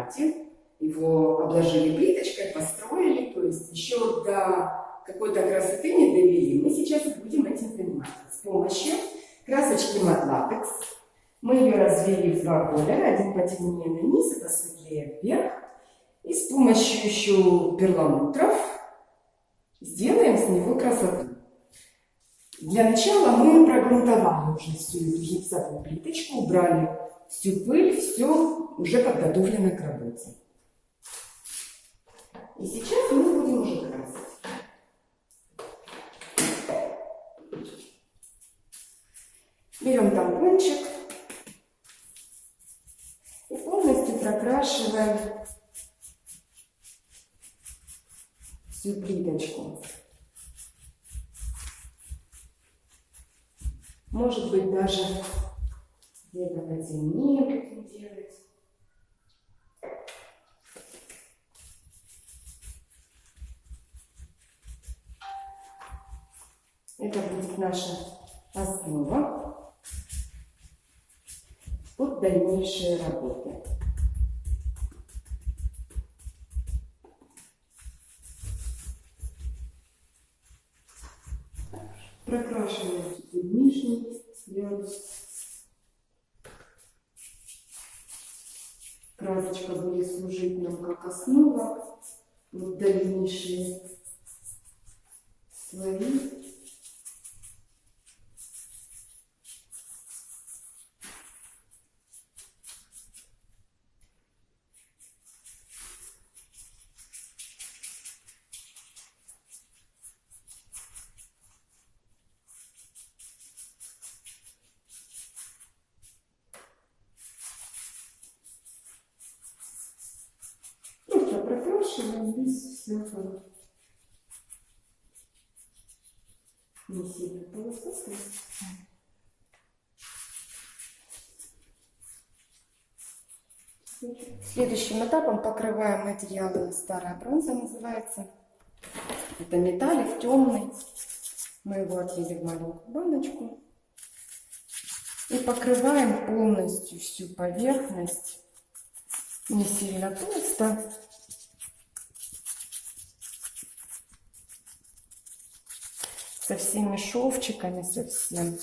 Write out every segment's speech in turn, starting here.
комнате. Его обложили плиточкой, построили, то есть еще до какой-то красоты не довели. Мы сейчас будем этим заниматься. С помощью красочки Матлатекс. Мы ее развели в два колера. Один потемнее на низ, посветлее вверх. И с помощью еще перламутров сделаем с него красоту. Для начала мы прогрунтовали уже всю эту гипсовую плиточку, убрали всю пыль, все уже подготовлено к работе. И сейчас мы будем уже красить. Берем тампончик и полностью прокрашиваем всю плиточку. Может быть, даже где-то потемнее будем делать. Это будет наша основа под дальнейшие работы. Прокрашиваем нижний ярус. Красочка будет служить нам как основа в дальнейшие слои. Прокрашиваем без всякого не сильно полосоты. Следующим этапом покрываем материалом старая бронза, называется. Это металлик темный. Мы его отвели в маленькую баночку. И покрываем полностью всю поверхность. Не сильно толсто. Со всеми шовчиками, совсем.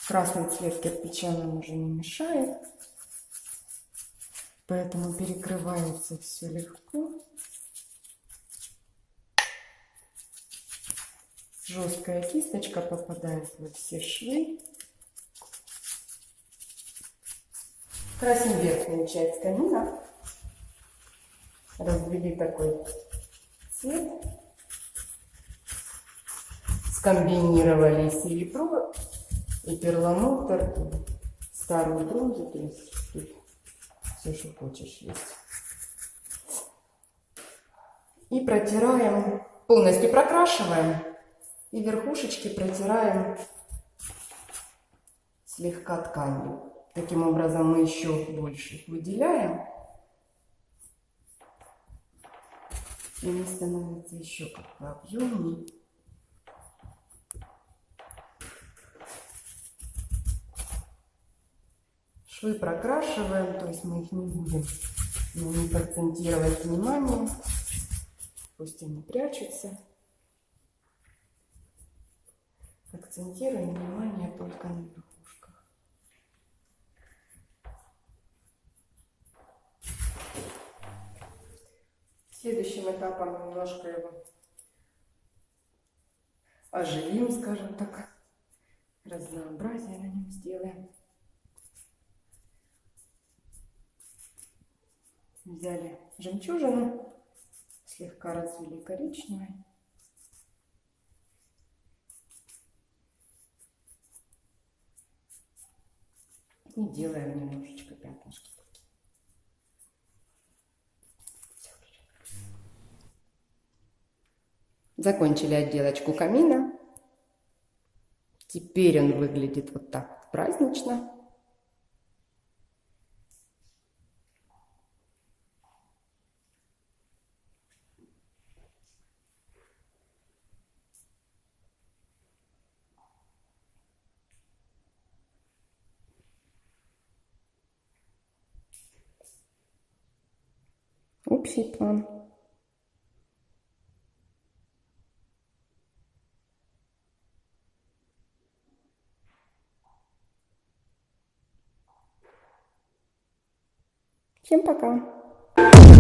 Красный цвет кирпича нам уже не мешает. Поэтому перекрывается все легко. Жесткая кисточка попадает во все швы. Красим верхнюю часть камина. Развели такой цвет. Скомбинировали серебро и перламутр, и старую бронзу, то есть тут все, что хочешь, есть. И протираем, полностью прокрашиваем, и верхушечки протираем слегка тканью. Таким образом мы еще больше их выделяем, и они становятся еще как-то объемнее. Швы прокрашиваем, то есть мы их не будем на них акцентировать внимание. Пусть они прячутся. Акцентируем внимание только на верхушках. Следующим этапом немножко его оживим, скажем так. Разнообразие на нем сделаем. Взяли жемчужину, слегка развели коричневой. И делаем немножечко пятнышки. Закончили отделочку камина. Теперь он выглядит вот так празднично. Общий план. Всем пока!